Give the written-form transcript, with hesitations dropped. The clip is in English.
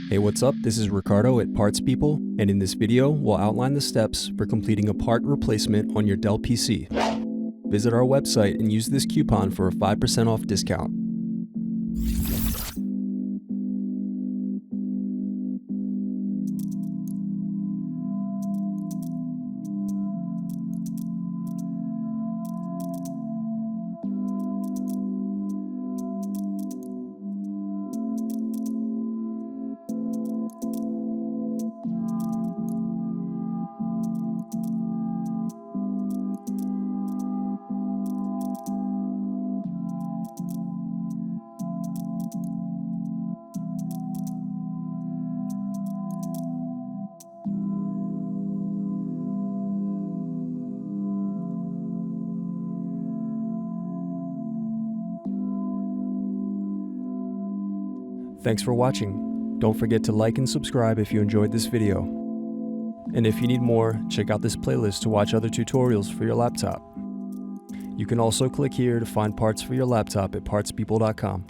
Hey, what's up? This is Ricardo at Parts People, and in this video, we'll outline the steps for completing a part replacement on your Dell PC. Visit our website and use this coupon for a 5% off discount. Thanks for watching. Don't forget to like and subscribe if you enjoyed this video. And if you need more, check out this playlist to watch other tutorials for your laptop. You can also click here to find parts for your laptop at partspeople.com.